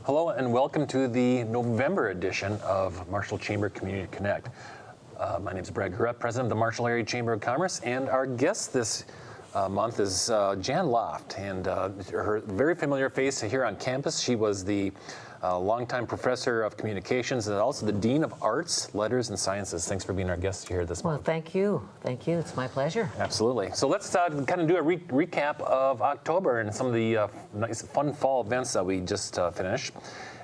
Hello and welcome to the November edition of Marshall Chamber Community Connect. My name is Brad Garrett, President of the Marshall Area Chamber of Commerce, and our guest this month is Jan Loft, and her very familiar face here on campus. She was the longtime professor of communications and also the Dean of Arts, Letters, and Sciences. Thanks for being our guest here this month. Well, thank you. Thank you. It's my pleasure. Absolutely. So let's kind of do a recap of October and some of the nice, fun fall events that we just finished.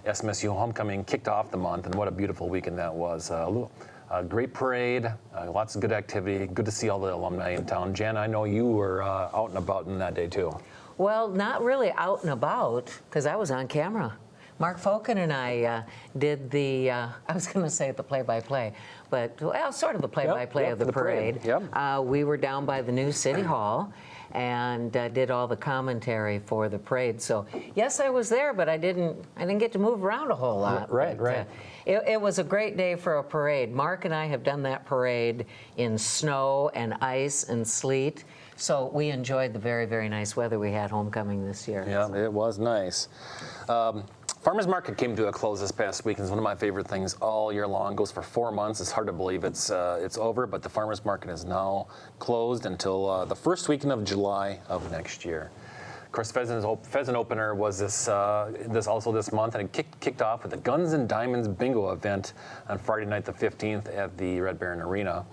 SMSU Homecoming kicked off the month, and what a beautiful weekend that was. A great parade, lots of good activity. Good to see all the alumni in town. Jan, I know you were out and about in that day, too. Well, not really out and about, because I was on camera. Mark Fokin and I did the, I was going to say the play-by-play, but well, sort of the play-by-play of the parade. Yep. We were down by the new City Hall and did all the commentary for the parade. So yes, I was there, but I didn't get to move around a whole lot. Right, but, right. It was a great day for a parade. Mark and I have done that parade in snow and ice and sleet. So we enjoyed the very, very nice weather we had homecoming this year. Yeah, it was nice. Farmers Market came to a close this past week. It's one of my favorite things all year long. It goes for 4 months. It's hard to believe it's over, but the Farmers Market is now closed until the first weekend of July of next year. Of course, Pheasant Opener was this month, and it kicked off with the Guns and Diamonds Bingo event on Friday night the 15th at the Red Baron Arena.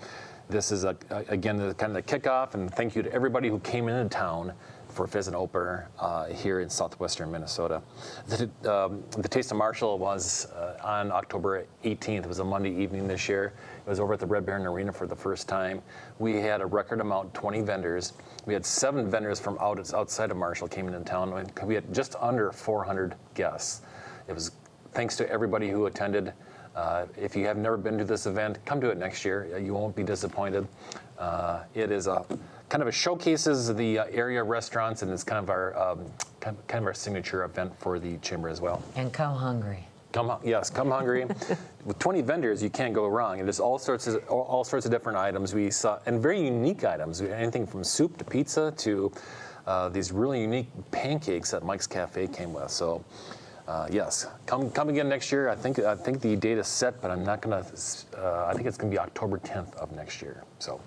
This is, again, kind of the kickoff, and thank you to everybody who came into town for Pheasant Opener here in southwestern Minnesota. The Taste of Marshall was on October 18th. It was a Monday evening this year. It was over at the Red Baron Arena for the first time. We had a record amount, 20 vendors. We had 7 vendors from outside of Marshall came into town. We had just under 400 guests. It was thanks to everybody who attended. If you have never been to this event, come to it next year. You won't be disappointed. It is kind of showcases the area restaurants, and it's kind of our signature event for the chamber as well. And come hungry. Come hungry. With 20 vendors, you can't go wrong. It is all sorts of different items we saw, and very unique items. Anything from soup to pizza to these really unique pancakes that Mike's Cafe came with. So. Yes, come again next year. I think the date is set, but I'm not gonna. I think it's gonna be October 10th of next year. So,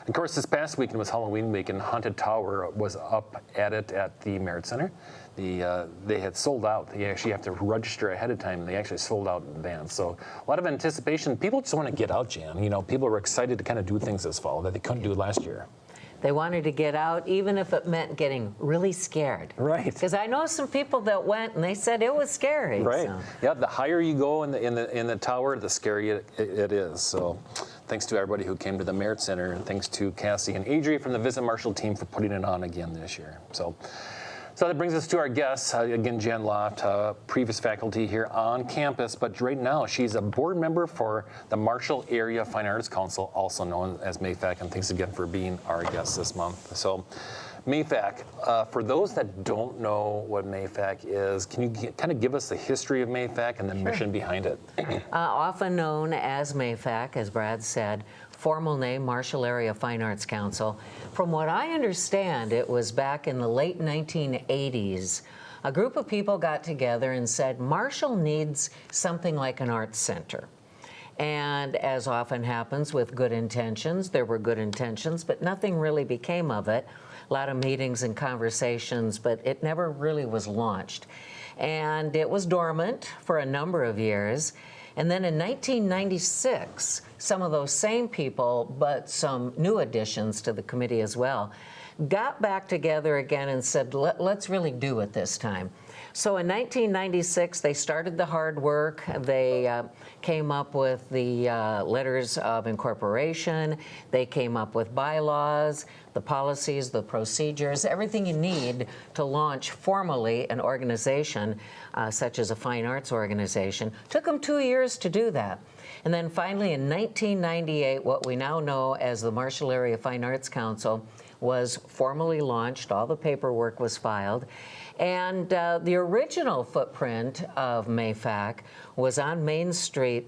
of course, this past weekend was Halloween week, and Haunted Tower was up at it at the Merit Center. They had sold out. You actually have to register ahead of time. They actually sold out in advance. So a lot of anticipation. People just want to get out, Jan. You know, people were excited to kind of do things this fall that they couldn't do last year. They wanted to get out, even if it meant getting really scared. Right. Because I know some people that went and they said it was scary. Right. So. Yeah. The higher you go in the tower, the scarier it is. So, thanks to everybody who came to the Merit Center, and thanks to Cassie and Adria from the Visit Marshall team for putting it on again this year. So that brings us to our guest, again, Jan Loft, previous faculty here on campus, but right now she's a board member for the Marshall Area Fine Arts Council, also known as MAFAC, and thanks again for being our guest this month. So MAFAC, for those that don't know what MAFAC is, can you kind of give us the history of MAFAC and the mission behind it? Often known as MAFAC, as Brad said, formal name, Marshall Area Fine Arts Council. From what I understand, it was back in the late 1980s. A group of people got together and said, Marshall needs something like an arts center. And as often happens with good intentions, there were good intentions, but nothing really became of it. A lot of meetings and conversations, but it never really was launched. And it was dormant for a number of years. And then in 1996, some of those same people, but some new additions to the committee as well, got back together again and said, let's really do it this time. So in 1996, they started the hard work. They came up with the letters of incorporation. They came up with bylaws, the policies, the procedures, everything you need to launch formally an organization such as a fine arts organization. Took them 2 years to do that. And then finally in 1998, what we now know as the Marshall Area Fine Arts Council was formally launched. All the paperwork was filed. And the original footprint of MAFAC was on Main Street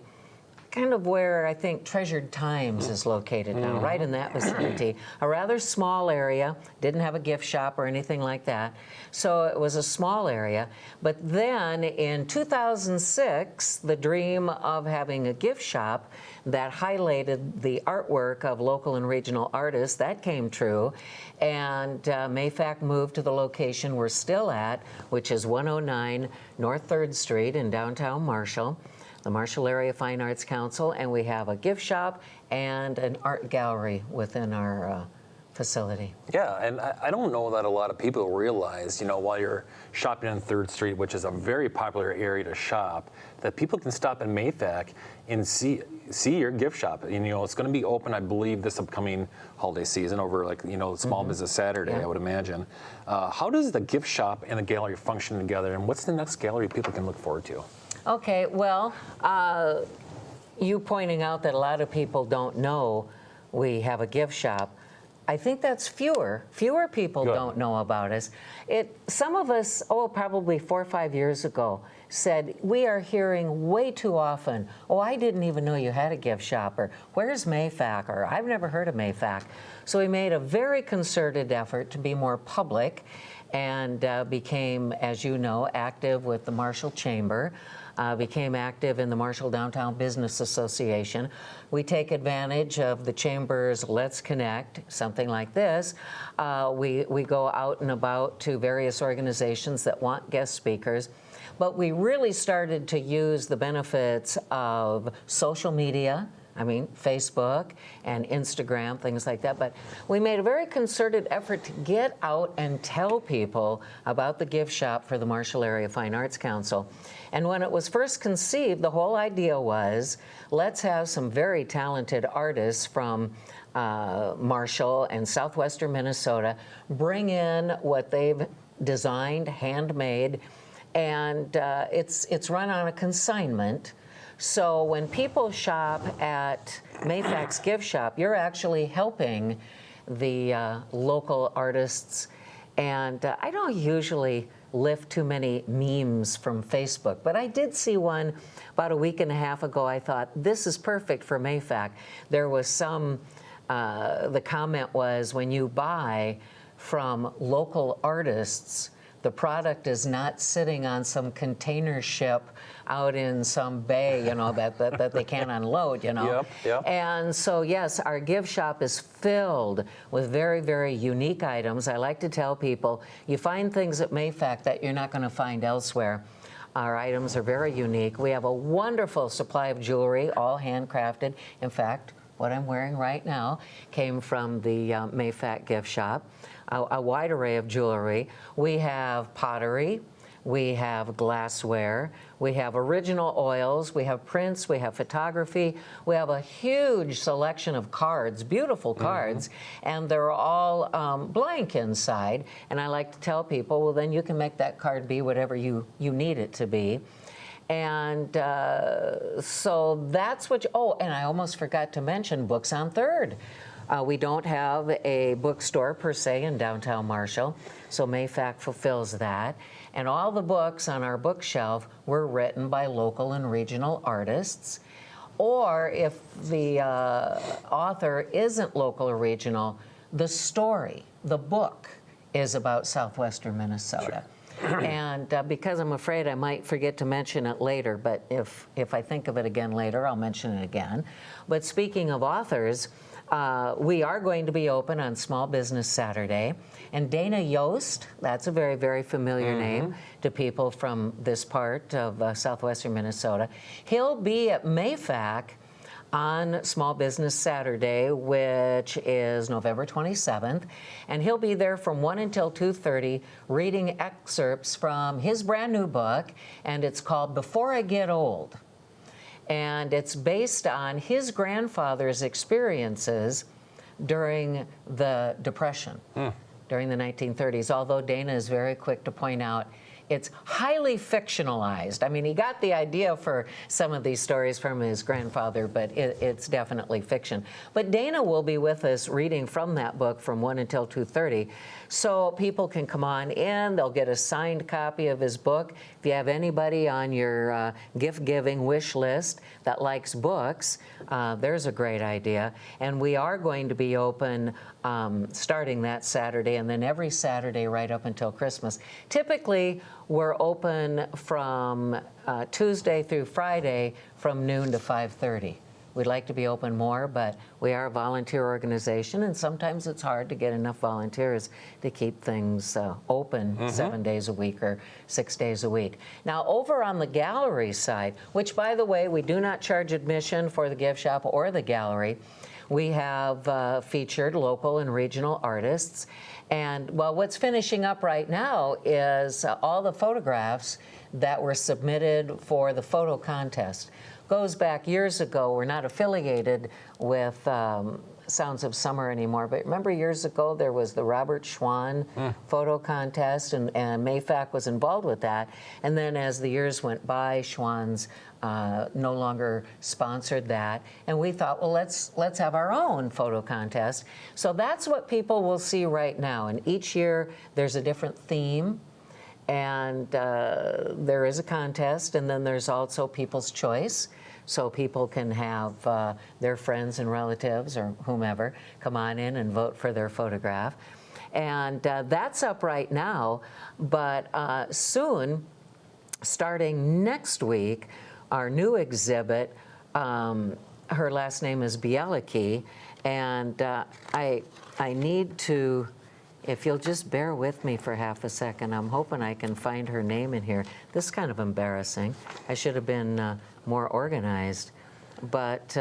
kind of where I think Treasured Times is located now, right in that vicinity. A rather small area, didn't have a gift shop or anything like that. So it was a small area. But then in 2006, the dream of having a gift shop that highlighted the artwork of local and regional artists, that came true. And MAFAC moved to the location we're still at, which is 109 North 3rd Street in downtown Marshall, the Marshall Area Fine Arts Council, and we have a gift shop and an art gallery within our facility. Yeah, and I don't know that a lot of people realize, while you're shopping on 3rd Street, which is a very popular area to shop, that people can stop in MAFAC and see your gift shop. It's going to be open, I believe, this upcoming holiday season over Small Business Saturday, Yeah. I would imagine. How does the gift shop and the gallery function together, and what's the next gallery people can look forward to? Okay, well, you pointing out that a lot of people don't know we have a gift shop, I think that's fewer people Good. don't know about us. Some of us, probably 4 or 5 years ago, said we are hearing way too often, I didn't even know you had a gift shop, or where's MAFAC, or I've never heard of MAFAC. So we made a very concerted effort to be more public and became, as you know, active with the Marshall Chamber. Became active in the Marshall Downtown Business Association. We take advantage of the Chamber's Let's Connect, something like this. We go out and about to various organizations that want guest speakers. But we really started to use the benefits of social media, Facebook and Instagram, things like that. But we made a very concerted effort to get out and tell people about the gift shop for the Marshall Area Fine Arts Council. And when it was first conceived, the whole idea was, let's have some very talented artists from Marshall and southwestern Minnesota bring in what they've designed, handmade, and it's run on a consignment. So when people shop at MAFAC's gift shop, you're actually helping the local artists. And I don't usually lift too many memes from Facebook, but I did see one about a week and a half ago. I thought, this is perfect for MAFAC. There was the comment was, when you buy from local artists, the product is not sitting on some container ship out in some bay, that they can't unload, Yep. And so, yes, our gift shop is filled with very, very unique items. I like to tell people, you find things at MAFAC that you're not going to find elsewhere. Our items are very unique. We have a wonderful supply of jewelry, all handcrafted. In fact, what I'm wearing right now came from the MAFAC gift shop. A wide array of jewelry. We have pottery, we have glassware, we have original oils, we have prints, we have photography, we have a huge selection of cards, beautiful cards, and they're all blank inside. And I like to tell people, well, then you can make that card be whatever you need it to be. And so that's what, and I almost forgot to mention Books on 3rd. We don't have a bookstore per se in downtown Marshall, so MAFAC fulfills that. And all the books on our bookshelf were written by local and regional artists. Or if the author isn't local or regional, the story, the book, is about southwestern Minnesota. Sure. And because I'm afraid I might forget to mention it later, but if I think of it again later, I'll mention it again. But speaking of authors, we are going to be open on Small Business Saturday. And Dana Yost, that's a very, very familiar name to people from this part of southwestern Minnesota. He'll be at MAFAC on Small Business Saturday, which is November 27th. And he'll be there from 1 until 2:30 reading excerpts from his brand new book, and it's called Before I Get Old. And it's based on his grandfather's experiences during the Depression, during the 1930s. Although Dana is very quick to point out, it's highly fictionalized. I mean, he got the idea for some of these stories from his grandfather, but it's definitely fiction. But Dana will be with us reading from that book from 1 until 2:30. So people can come on in. They'll get a signed copy of his book. If you have anybody on your gift-giving wish list that likes books, there's a great idea. And we are going to be open starting that Saturday and then every Saturday right up until Christmas. Typically, we're open from Tuesday through Friday from noon to 5:30. We'd like to be open more, but we are a volunteer organization, and sometimes it's hard to get enough volunteers to keep things open 7 days a week or 6 days a week. Now, over on the gallery side, which, by the way, we do not charge admission for the gift shop or the gallery, we have featured local and regional artists. And, well, what's finishing up right now is all the photographs that were submitted for the photo contest. Goes back years ago. We're not affiliated with Sounds of Summer anymore, but remember years ago there was the Robert Schwann photo contest, and MAFAC was involved with that. And then as the years went by, Schwann's no longer sponsored that, and we thought, well, let's have our own photo contest. So that's what people will see right now, and each year there's a different theme. And there is a contest, and then there's also People's Choice. So people can have their friends and relatives or whomever come on in and vote for their photograph. And that's up right now, but soon, starting next week, our new exhibit, her last name is Bieliki, and I need to, if you'll just bear with me for half a second, I'm hoping I can find her name in here. This is kind of embarrassing. I should have been more organized, but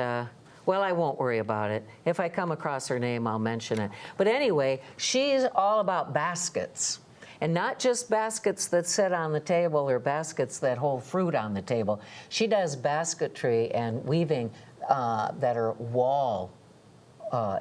well, I won't worry about it. If I come across her name, I'll mention it. But anyway, she's all about baskets. And not just baskets that sit on the table or baskets that hold fruit on the table. She does basketry and weaving that are wall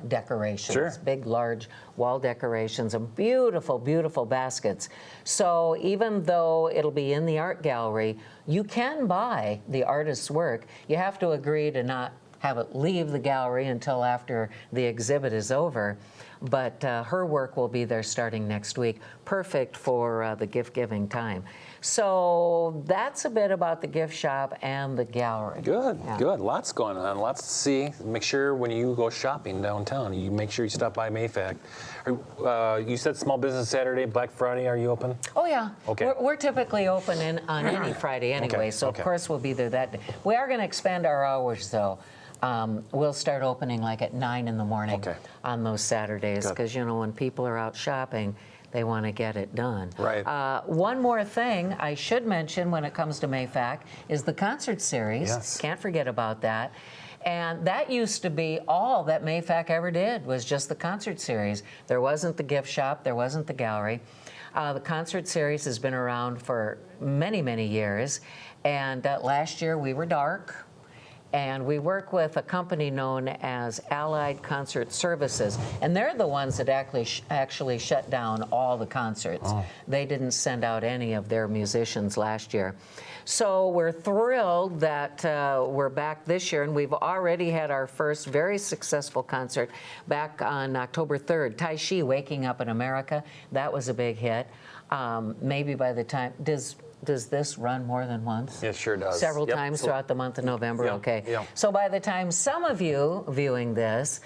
decorations, Sure. big, large wall decorations, and beautiful, beautiful baskets. So even though it'll be in the art gallery, you can buy the artist's work. You have to agree to not have it leave the gallery until after the exhibit is over. But her work will be there starting next week, perfect for the gift-giving time. So that's a bit about the gift shop and the gallery. Good, Yeah. good. Lots going on, lots to see. Make sure when you go shopping downtown, you make sure you stop by MAFAC. You said Small Business Saturday, Black Friday, are you open? Oh, yeah. Okay. We're typically open on any Friday anyway, Okay, so okay. of course we'll be there that day. We are going to expand our hours, though. We'll start opening like at 9 in the morning Okay. on those Saturdays, Good. because, you know, when people are out shopping, they want to get it done. Right. One more thing I should mention when it comes to MAFAC is the concert series. Yes. Can't forget about that. And that used to be all that MAFAC ever did, was just the concert series. There wasn't the gift shop, there wasn't the gallery. The concert series has been around for many, many years. And last year we were dark. And we work with a company known as Allied Concert Services, and they're the ones that actually shut down all the concerts. Oh. They didn't send out any of their musicians last year. So we're thrilled that we're back this year, and we've already had our first very successful concert back on October 3rd, Tai Shi, Waking Up in America. That was a big hit. Maybe by the time, does this run more than once? It sure does. Several Yep. times throughout the month of November? Yeah, Okay. yeah. So by the time some of you viewing this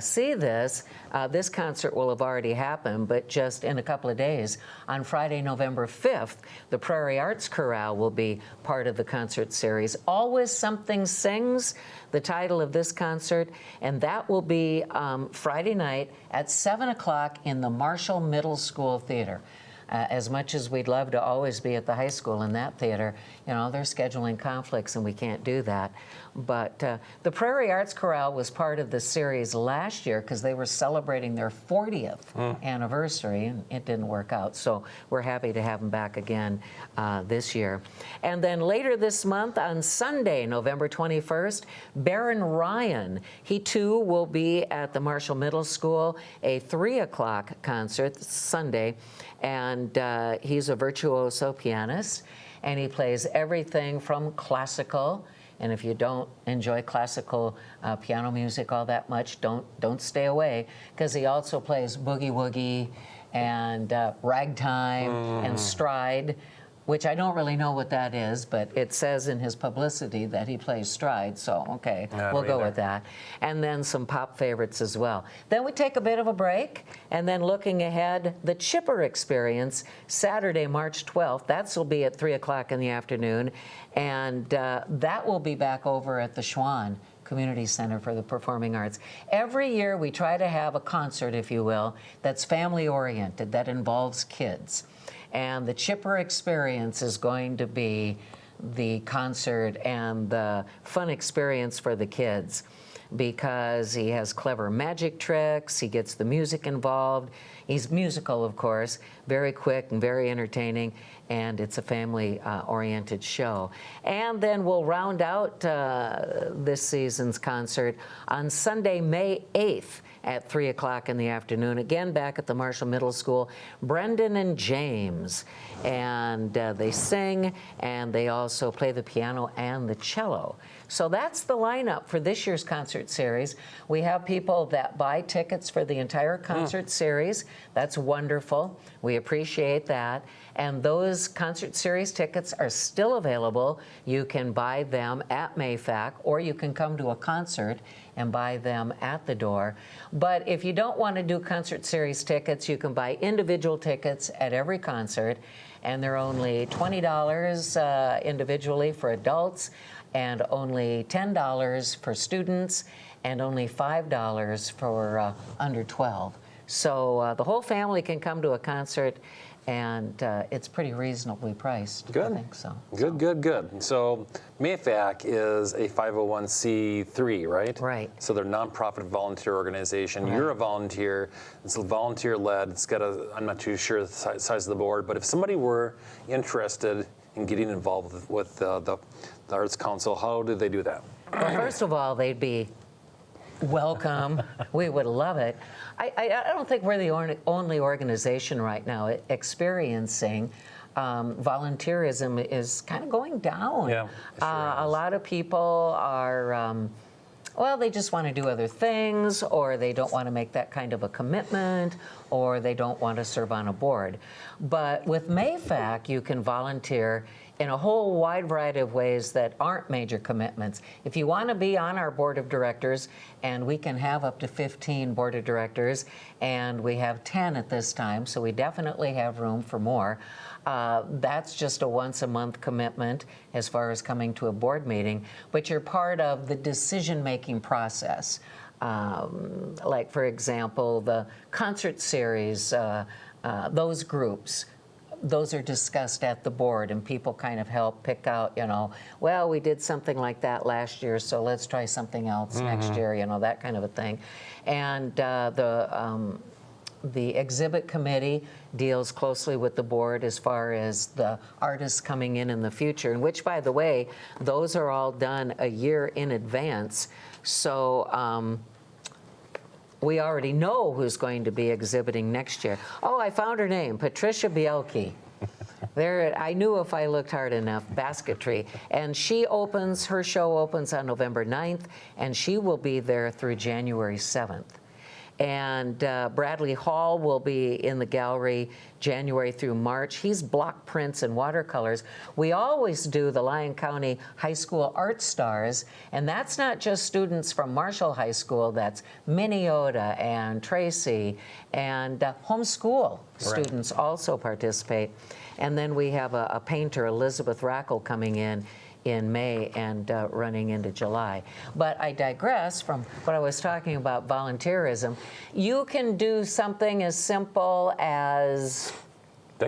see this, this concert will have already happened, but just in a couple of days. On Friday, November 5th, the Prairie Arts Chorale will be part of the concert series. Always Something Sings, the title of this concert, and that will be Friday night at 7 o'clock in the Marshall Middle School Theater. As much as we'd love to always be at the high school in that theater, you know, they're scheduling conflicts and we can't do that. But the Prairie Arts Chorale was part of the series last year because they were celebrating their 40th anniversary, and it didn't work out. So we're happy to have them back again this year. And then later this month on Sunday, November 21st, Baron Ryan, he too will be at the Marshall Middle School, a 3 o'clock concert Sunday. And and he's a virtuoso pianist, and he plays everything from classical. And if you don't enjoy classical piano music all that much, don't stay away, because he also plays boogie woogie and ragtime and stride, which I don't really know what that is, but it says in his publicity that he plays stride, so okay, we'll go with that. And then some pop favorites as well. Then we take a bit of a break, and then looking ahead, the Chipper Experience, Saturday, March 12th, that will be at 3 o'clock in the afternoon, and that will be back over at the Schwann Community Center for the Performing Arts. Every year we try to have a concert, if you will, that's family-oriented, that involves kids. And the Chipper Experience is going to be the concert and the fun experience for the kids, because he has clever magic tricks, he gets the music involved. He's musical, of course, very quick and very entertaining, and it's a family-oriented show. And then we'll round out this season's concert on Sunday, May 8th at 3 o'clock in the afternoon, again back at the Marshall Middle School, Brendan and James. And they sing, and they also play the piano and the cello. So that's the lineup for this year's concert series. We have people that buy tickets for the entire concert series. That's wonderful. We appreciate that. And those concert series tickets are still available. You can buy them at MAFAC, or you can come to a concert and buy them at the door. But if you don't want to do concert series tickets, you can buy individual tickets at every concert, and they're only $20 individually for adults, and only $10 for students, and only $5 for under 12. So the whole family can come to a concert, and it's pretty reasonably priced. Good. I think so. Good. So MAFAC is a 501c3, right? Right. So they're a nonprofit volunteer organization. Right. You're a volunteer. It's volunteer-led. It's got I'm not too sure the size of the board, but if somebody were interested in getting involved with the Arts Council, how do they do that? Well, first of all, they'd be welcome. We would love it. I don't think we're the only organization right now experiencing volunteerism is kind of going down. Yeah, it sure a is. lot of people are, well, they just want to do other things, or they don't want to make that kind of a commitment, or they don't want to serve on a board. But with MAFAC, you can volunteer in a whole wide variety of ways that aren't major commitments. If you want to be on our board of directors, and we can have up to 15 board of directors, and we have 10 at this time, so we definitely have room for more. That's just a once-a-month commitment as far as coming to a board meeting, but you're part of the decision-making process. Like, for example, the concert series, those groups, those are discussed at the board, and people kind of help pick out, well, we did something like that last year, so let's try something else next year, that kind of a thing. And the exhibit committee deals closely with the board as far as the artists coming in the future, and which, by the way, those are all done a year in advance. So we already know who's going to be exhibiting next year. Oh, I found her name, Patricia Bielke. There, I knew if I looked hard enough, Basketry. And her show opens on November 9th, and she will be there through January 7th. And Bradley Hall will be in the gallery January through March. He's block prints and watercolors. We always do the Lyon County High School Art Stars, and that's not just students from Marshall High School, that's Minneota and Tracy, and homeschool students also participate. And then we have a painter, Elizabeth Rackle, coming in May and running into July. But I digress from what I was talking about volunteerism. You can do something as simple as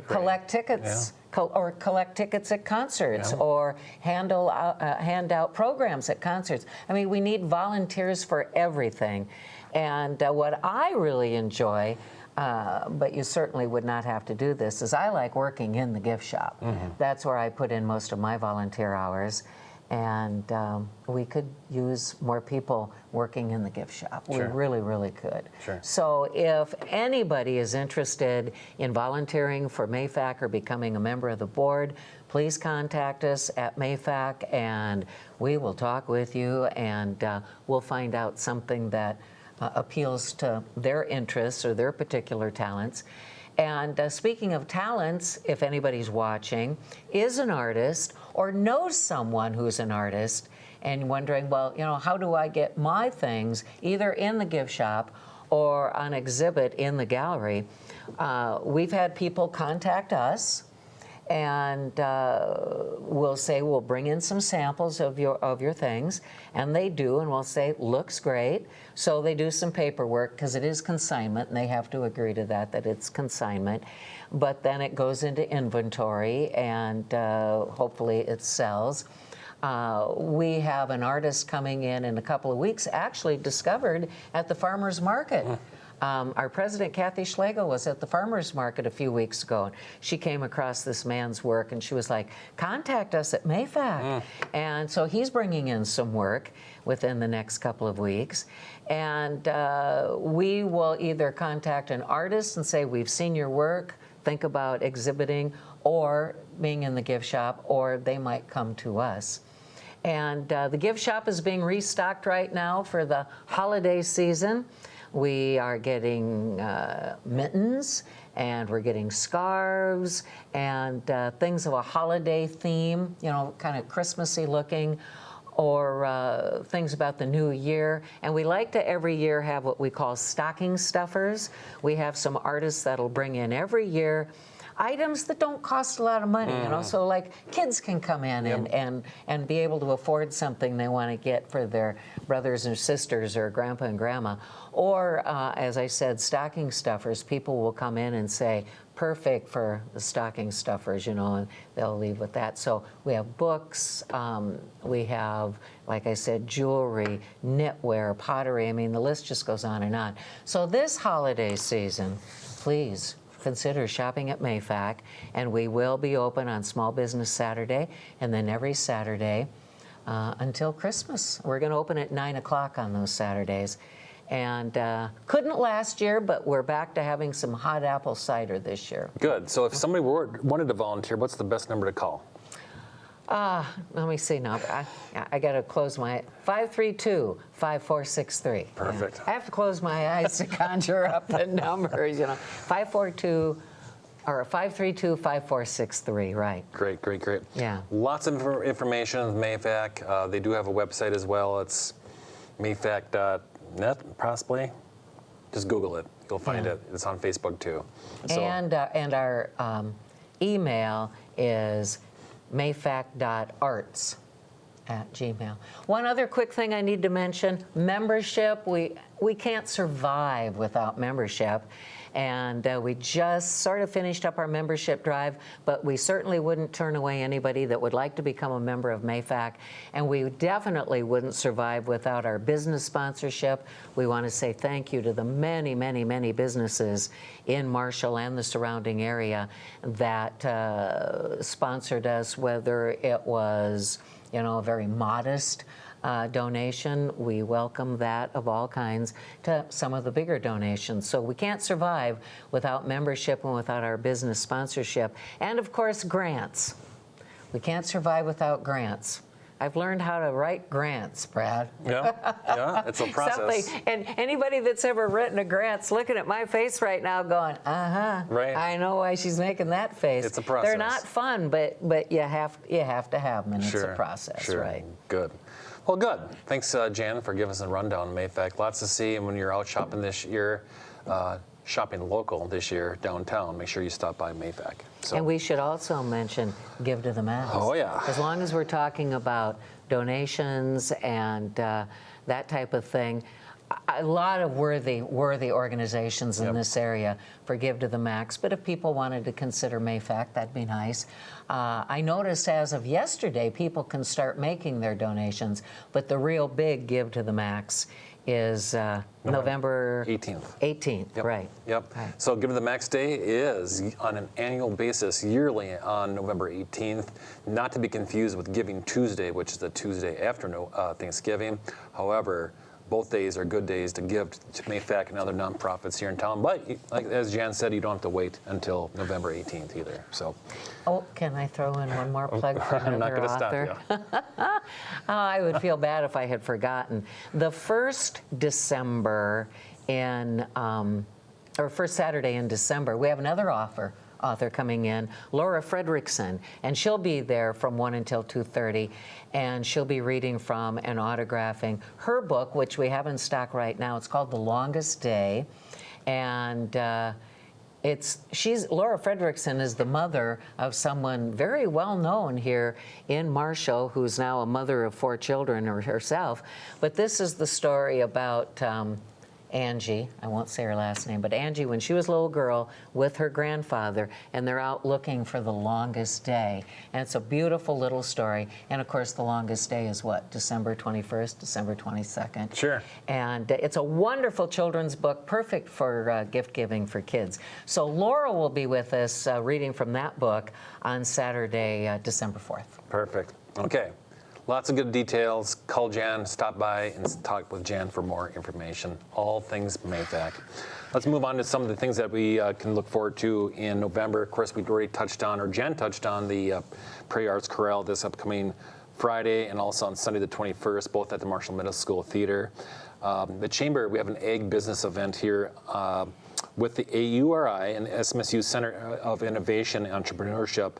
collect tickets. Or collect tickets at concerts, or hand out programs at concerts. I mean, we need volunteers for everything. And what I really enjoy, but you certainly would not have to do this, is I like working in the gift shop. That's where I put in most of my volunteer hours. And we could use more people working in the gift shop. Sure. We really, really could. Sure. So if anybody is interested in volunteering for MAFAC or becoming a member of the board, please contact us at MAFAC and we will talk with you and we'll find out something that appeals to their interests or their particular talents. And speaking of talents, if anybody's watching, is an artist or knows someone who's an artist and wondering, well, how do I get my things either in the gift shop or on exhibit in the gallery? We've had people contact us and we'll say, we'll bring in some samples of your things, and they do, and we'll say, looks great. So they do some paperwork, because it is consignment, and they have to agree to that it's consignment. But then it goes into inventory, and hopefully it sells. We have an artist coming in a couple of weeks, actually discovered at the farmer's market. Our president, Kathy Schlegel, was at the farmer's market a few weeks ago. She came across this man's work, and she was like, contact us at MAFAC. And so he's bringing in some work within the next couple of weeks. And we will either contact an artist and say, we've seen your work, think about exhibiting, or being in the gift shop, or they might come to us. And the gift shop is being restocked right now for the holiday season. We are getting mittens, and we're getting scarves, and things of a holiday theme, kind of Christmassy looking, or things about the new year. And we like to every year have what we call stocking stuffers. We have some artists that'll bring in every year items that don't cost a lot of money, so like kids can come in and be able to afford something they want to get for their brothers and sisters or grandpa and grandma. Or, as I said, stocking stuffers. People will come in and say, perfect for the stocking stuffers, and they'll leave with that. So we have books, we have, like I said, jewelry, knitwear, pottery. I mean, the list just goes on and on. So this holiday season, please consider shopping at MAFAC, and we will be open on Small Business Saturday and then every Saturday until Christmas. We're going to open at 9 o'clock on those Saturdays. And couldn't last year, but we're back to having some hot apple cider this year. Good. So if somebody wanted to volunteer, what's the best number to call? Let me see now. I got to close my 532-5463. Perfect. Yeah. I have to close my eyes to conjure up the numbers. 542 or 532-5463. Right. Great. Yeah. Lots of information with MAFAC. They do have a website as well. It's mafac.net, possibly. Just Google it. You'll find it. It's on Facebook too. So, and our email is mafac.arts@gmail. One other quick thing I need to mention, membership. We can't survive without membership. And we just sort of finished up our membership drive, but we certainly wouldn't turn away anybody that would like to become a member of MAFAC. And we definitely wouldn't survive without our business sponsorship. We want to say thank you to the many, many, many businesses in Marshall and the surrounding area that sponsored us, whether it was, a very modest donation. We welcome that of all kinds to some of the bigger donations. So we can't survive without membership and without our business sponsorship. And of course, grants. We can't survive without grants. I've learned how to write grants, Brad. Yeah, it's a process. And anybody that's ever written a grant's looking at my face right now going, right. I know why she's making that face. It's a process. They're not fun, but you have to have them, and it's a process, right? Good. Well, good. Thanks, Jan, for giving us a rundown on MAFAC. Lots to see, and when you're out shopping this year, shopping local this year downtown, make sure you stop by MAFAC. So. And we should also mention Give to the Mass. Oh, yeah. As long as we're talking about donations and that type of thing, a lot of worthy organizations in this area for Give to the Max. But if people wanted to consider MAFAC, that'd be nice. I noticed as of yesterday, people can start making their donations, but the real big Give to the Max is November 18th. 18th, Yep. right. Yep. Right. So Give the Max Day is on an annual basis, yearly on November 18th, not to be confused with Giving Tuesday, which is the Tuesday after Thanksgiving. However, both days are good days to give to MAFAC and other nonprofits here in town. But like as Jan said, you don't have to wait until November 18th either. So Oh, can I throw in one more plug for I'm not another going to author? stop you. Oh, I would feel bad if I had forgotten. The first December or first Saturday in December, we have another author coming in, Laura Frederickson, and she'll be there from 1 until 2:30, and she'll be reading from and autographing her book, which we have in stock right now. It's called The Longest Day, and Laura Frederickson is the mother of someone very well known here in Marshall, who's now a mother of 4 children herself. But this is the story about Angie, I won't say her last name, but Angie, when she was a little girl with her grandfather, and they're out looking for the longest day. And it's a beautiful little story. And of course, the longest day is what? December 21st, December 22nd. Sure. And it's a wonderful children's book, perfect for gift giving for kids. So Laura will be with us reading from that book on Saturday, December 4th. Perfect. Okay. Lots of good details. Call Jan, stop by, and talk with Jan for more information. All things MAFAC. Let's move on to some of the things that we can look forward to in November. Of course, we've already touched on, or Jan touched on, the Prairie Arts Chorale this upcoming Friday and also on Sunday the 21st, both at the Marshall Middle School Theater. The Chamber, we have an ag business event here with the AURI and SMSU Center of Innovation and Entrepreneurship.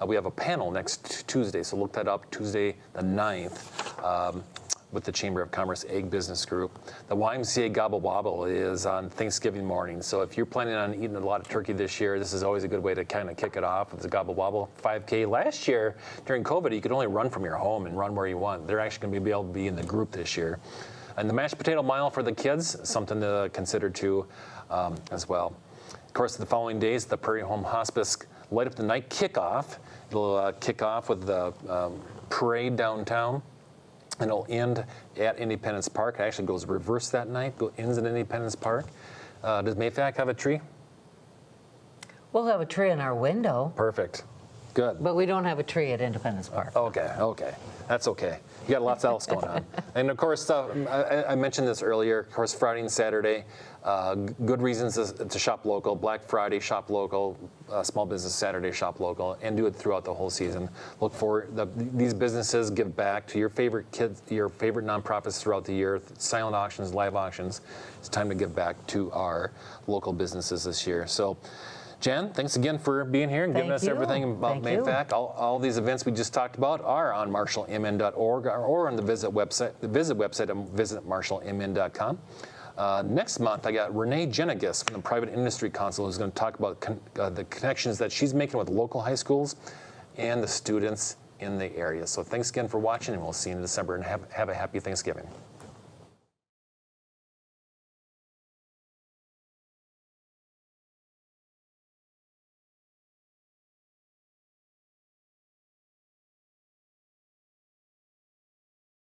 We have a panel next Tuesday, so look that up, Tuesday the 9th, with the Chamber of Commerce Ag Business Group. The YMCA Gobble Wobble is on Thanksgiving morning, so if you're planning on eating a lot of turkey this year, this is always a good way to kind of kick it off with the Gobble Wobble 5K. Last year, during COVID, you could only run from your home and run where you want. They're actually going to be able to be in the group this year. And the mashed potato mile for the kids, something to consider too as well. Of course, the following days, the Prairie Home Hospice Light Up the Night kickoff. It'll kick off with the parade downtown, and it'll end at Independence Park. It actually goes reverse that night, ends at Independence Park. Does MAFAC have a tree? We'll have a tree in our window, Perfect. Good. but we don't have a tree at Independence Park. Okay. That's okay. You got lots else going on. And of course, I mentioned this earlier, of course, Friday and Saturday, good reasons to shop local. Black Friday, shop local. Small Business Saturday, shop local. And do it throughout the whole season. Look for these businesses give back to your favorite kids, your favorite nonprofits throughout the year. Silent auctions, live auctions. It's time to give back to our local businesses this year. So, Jan, thanks again for being here and giving us everything about MAFAC. All these events we just talked about are on marshallmn.org or on the visit website at visitmarshallmn.com. Next month, I got Renee Jenegis from the Private Industry Council, who's going to talk about the connections that she's making with local high schools and the students in the area. So thanks again for watching, and we'll see you in December, and have a happy Thanksgiving.